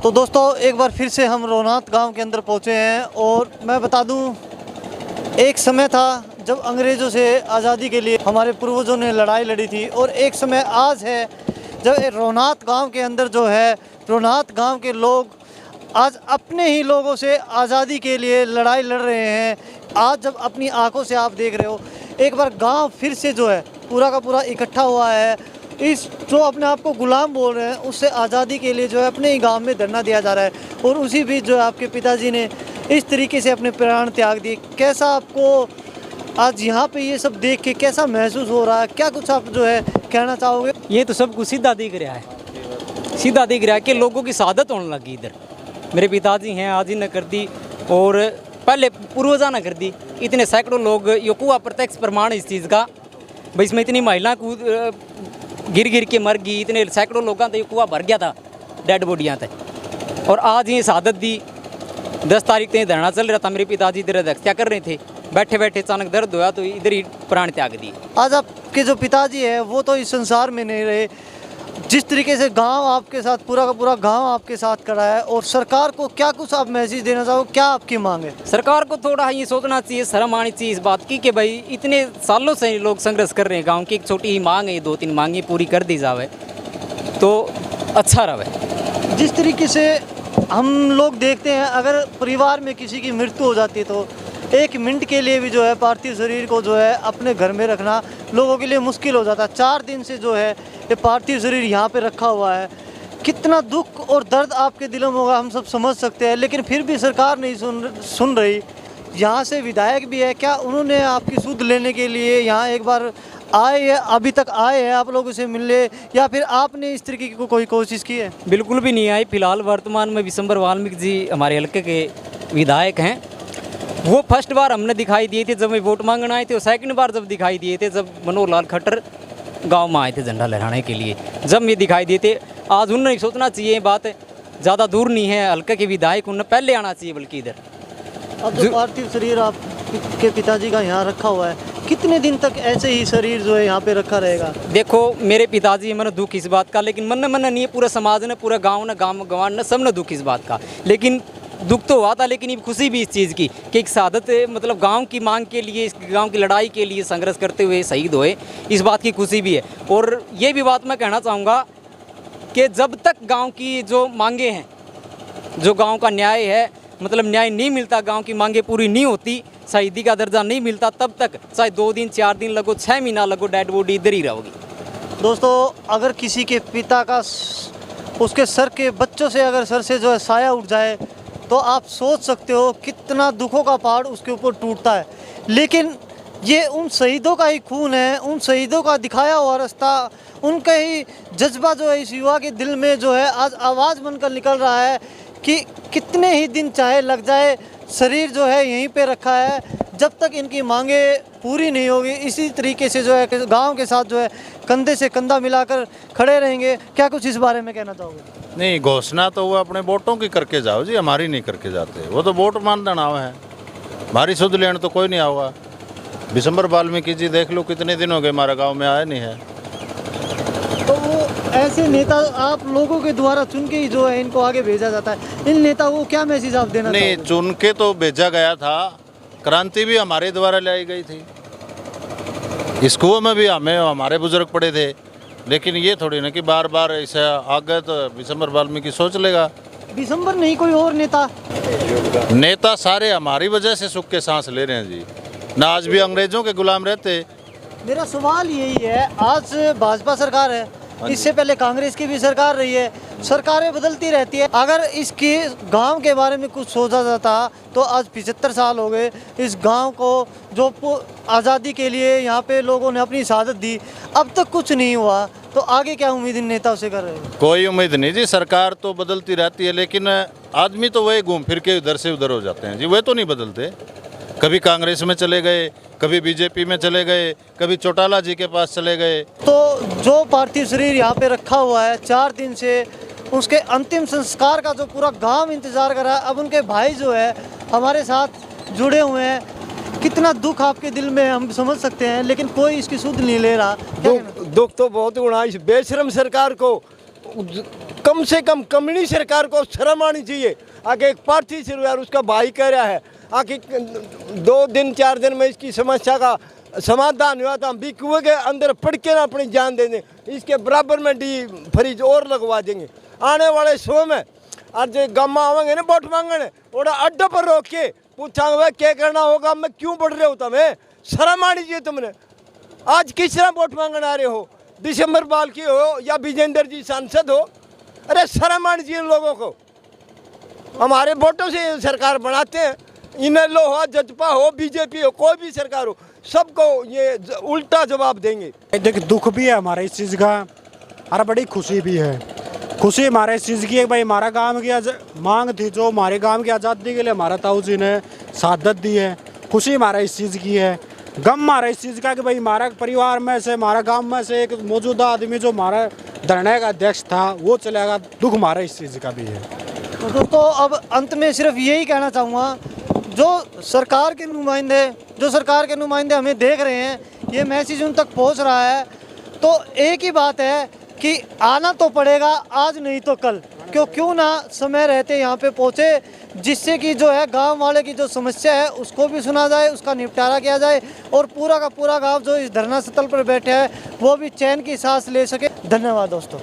तो दोस्तों एक बार फिर से हम रोहनात गांव के अंदर पहुंचे हैं और मैं बता दूं, एक समय था जब अंग्रेज़ों से आज़ादी के लिए हमारे पूर्वजों ने लड़ाई लड़ी थी और एक समय आज है जब रोहनात गांव के अंदर जो है रोहनात गांव के लोग आज अपने ही लोगों से आज़ादी के लिए लड़ाई लड़ रहे हैं। आज जब अपनी आंखों से आप देख रहे हो, एक बार गांव फिर से जो है पूरा का पूरा इकट्ठा हुआ है। इस जो अपने आप को गुलाम बोल रहे हैं उससे आज़ादी के लिए जो है अपने ही गांव में धरना दिया जा रहा है और उसी बीच जो है आपके पिताजी ने इस तरीके से अपने प्राण त्याग दिए। कैसा आपको आज यहाँ पे ये सब देख के कैसा महसूस हो रहा है, क्या कुछ आप जो है कहना चाहोगे? ये तो सब कुछ सीधा दिख रहा है, सीधा दिख रहा है कि लोगों की शहादत होने लगी। इधर मेरे पिताजी हैं, आज ही न कर दी और पहले पूर्वजा न कर दी। इतने सैकड़ों लोग, ये कुआ प्रत्यक्ष प्रमाण इस चीज़ का, भाई इसमें इतनी महिलाएं कूद गिर गिर के मर गई, इतने सैकड़ों लोगों तो ये कुआ भर गया था डेड बॉडियाँ तक। और आज ये शहादत दी। 10 तारीख तक धरना चल रहा था, मेरे पिताजी इधर अध्यक्ष क्या कर रहे थे, बैठे बैठे अचानक दर्द होया तो इधर ही प्राण त्याग दिए। आज आपके जो पिताजी है वो तो इस संसार में नहीं रहे। जिस तरीके से गांव आपके साथ, पूरा का पूरा गांव आपके साथ खड़ा है और सरकार को क्या कुछ आप मैसेज देना चाहोगे, क्या आपकी मांग है? सरकार को थोड़ा ये सोचना चाहिए, शर्म आनी चाहिए इस बात की कि भाई इतने सालों से लोग संघर्ष कर रहे हैं। गांव की एक छोटी ही मांग है, 2-3 मांगे पूरी कर दी जावे तो अच्छा रहे। जिस तरीके से हम लोग देखते हैं, अगर परिवार में किसी की मृत्यु हो जाती है तो 1 मिनट के लिए भी जो है पार्थिव शरीर को जो है अपने घर में रखना लोगों के लिए मुश्किल हो जाता है। 4 दिन से जो है ये पार्थिव शरीर यहाँ पे रखा हुआ है। कितना दुख और दर्द आपके दिलों में होगा हम सब समझ सकते हैं, लेकिन फिर भी सरकार नहीं सुन रही। यहाँ से विधायक भी है, क्या उन्होंने आपकी सुध लेने के लिए यहाँ एक बार आए हैं, अभी तक आए हैं आप लोगों से मिलने, या फिर आपने इस तरीके की कोई कोशिश की है? बिल्कुल भी नहीं आई। फिलहाल वर्तमान में विशंबर वाल्मीकि जी हमारे हल्के के विधायक हैं। वो फर्स्ट बार हमने दिखाई दिए थे जब मैं वोट मांगने आए थे, और सेकंड बार जब दिखाई दिए थे जब मनोहर लाल खट्टर गांव में आए थे झंडा लहराने के लिए, जब ये दिखाई दिए थे। आज उन्हें सोचना चाहिए, बात ज़्यादा दूर नहीं है, हल्के के विधायक उन्हें पहले आना चाहिए बल्कि इधर। अब जो पार्थिव शरीर आपके पिताजी का यहाँ रखा हुआ है, कितने दिन तक ऐसे ही शरीर जो है यहाँ पे रखा रहेगा? देखो मेरे पिताजी, मैंने दुख इस बात का, लेकिन मन नहीं है, पूरा समाज ने, पूरा गाँव ने, गंवार ने, सब ने दुख इस बात का। लेकिन दुख तो हुआ था, लेकिन ये खुशी भी इस चीज़ की कि एक शहादत, मतलब गांव की मांग के लिए, इस गांव की लड़ाई के लिए संघर्ष करते हुए शहीद हुए, इस बात की खुशी भी है। और ये भी बात मैं कहना चाहूँगा कि जब तक गांव की जो मांगे हैं, जो गांव का न्याय है, मतलब न्याय नहीं मिलता, गांव की मांगे पूरी नहीं होती, शहीदी का दर्जा नहीं मिलता, तब तक चाहे 2 दिन 4 दिन लगो, 6 महीना लगो, डेड बॉडी इधर ही रहोगी। दोस्तों, अगर किसी के पिता का, उसके सर के बच्चों से अगर सर से जो है साया उठ जाए तो आप सोच सकते हो कितना दुखों का पहाड़ उसके ऊपर टूटता है। लेकिन ये उन शहीदों का ही खून है, उन शहीदों का दिखाया हुआ रास्ता, उनका ही जज्बा जो है इस युवा के दिल में जो है आज आवाज़ बनकर निकल रहा है कि कितने ही दिन चाहे लग जाए, शरीर जो है यहीं पे रखा है, जब तक इनकी मांगे पूरी नहीं होगी इसी तरीके से जो है गांव के साथ जो है कंधे से कंधा मिलाकर खड़े रहेंगे। क्या कुछ इस बारे में कहना चाहोगे? नहीं, घोषणा तो वो अपने वोटों की करके जाओ जी, हमारी नहीं करके जाते। वो तो वोट मानना नाव है, हमारी सुध लेने तो कोई नहीं आऊगा। विशंबर वाल्मीकि जी देख लो, कितने दिन हो गए हमारे गांव में आए नहीं है। तो वो ऐसे नेता आप लोगों के द्वारा चुन के ही जो है इनको आगे भेजा जाता है, इन नेताओं को क्या मैसेज आप देना नहीं, चुन के तो भेजा गया था, क्रांति भी हमारे द्वारा लाई गई थी, इस कुएं में भी हमारे बुजुर्ग पड़े थे। लेकिन ये थोड़ी ना कि बार बार ऐसा आ गए तो विशंबर वाल्मीकि सोच लेगा। विशंबर नहीं, कोई और नेता सारे हमारी वजह से सुख के सांस ले रहे हैं जी, ना आज भी अंग्रेजों के गुलाम रहते। मेरा सवाल यही है, आज भाजपा सरकार है, इससे पहले कांग्रेस की भी सरकार रही है, सरकारें बदलती रहती है। अगर इसके गांव के बारे में कुछ सोचा जाता तो आज 75 साल हो गए इस गांव को, जो आज़ादी के लिए यहाँ पे लोगों ने अपनी शहादत दी, अब तक कुछ नहीं हुआ, तो आगे क्या उम्मीद इन नेताओं से कर रहे हैं? कोई उम्मीद नहीं जी, सरकार तो बदलती रहती है, लेकिन आदमी तो वही घूम फिर के इधर से उधर हो जाते हैं जी, वे तो नहीं बदलते। कभी कांग्रेस में चले गए, कभी बीजेपी में चले गए, कभी चौटाला जी के पास चले गए। तो जो पार्थिव शरीर यहाँ पे रखा हुआ है 4 दिन से, उसके अंतिम संस्कार का जो पूरा गांव इंतजार कर रहा है, अब उनके भाई जो है हमारे साथ जुड़े हुए हैं, कितना दुख आपके दिल में हम समझ सकते हैं, लेकिन कोई इसकी सुध नहीं ले रहा। दुख तो बहुत होना, इस बेशरम सरकार को कम कम से कम कम्युनिस्ट सरकार को शर्म आनी चाहिए। आगे एक पार्थी से यार उसका भाई कह रहा है आगे 2 दिन 4 दिन में इसकी समस्या का समाधान हुआ तो हम भी कुएं के अंदर पड़ के ना अपनी जान दे दें, इसके बराबर में डी फ्रिज और लगवा देंगे। आने वाले समय में आज गाँव आवेंगे ना वोट मांगने और अड्डे पर रोक के पूछांगे भाई क्या करना होगा, मैं क्यों बढ़ रहे हो, तुम्हें शर्म आनी चाहिए। तुमने आज किस तरह वोट मांगने आ रहे हो, दिसंबर बाल की हो या विजेंद्र जी सांसद हो, अरे शर्म आनी चाहिए लोगों को। हमारे वोटों से सरकार बनाते हैं, इनेलो हो जजपा हो बीजेपी हो कोई भी सरकार हो सबको ये उल्टा जवाब देंगे। देखिए दुख भी है हमारा इस चीज़ का और बड़ी खुशी भी है। खुशी हमारे इस चीज़ की है भाई हमारा गांव की मांग थी जो हमारे गांव की आज़ादी के लिए हमारा ताऊ जी ने शहादत दी है। खुशी हमारा इस चीज़ की है। गम हमारा इस चीज़ का कि भाई हमारा परिवार में से हमारा गांव में से एक मौजूदा आदमी जो हमारा धरने का अध्यक्ष था वो चलेगा। दुख हमारा इस चीज़ का भी है। तो दोस्तों अब अंत में सिर्फ यही कहना चाहूँगा, जो सरकार के नुमाइंदे हमें देख रहे हैं, ये मैसेज उन तक पहुंच रहा है, तो एक ही बात है कि आना तो पड़ेगा आज नहीं तो कल, क्यों ना समय रहते यहाँ पे पहुँचे, जिससे कि जो है गांव वाले की जो समस्या है उसको भी सुना जाए, उसका निपटारा किया जाए और पूरा का पूरा गांव जो इस धरना स्थल पर बैठे हैं वो भी चैन की सांस ले सके। धन्यवाद दोस्तों।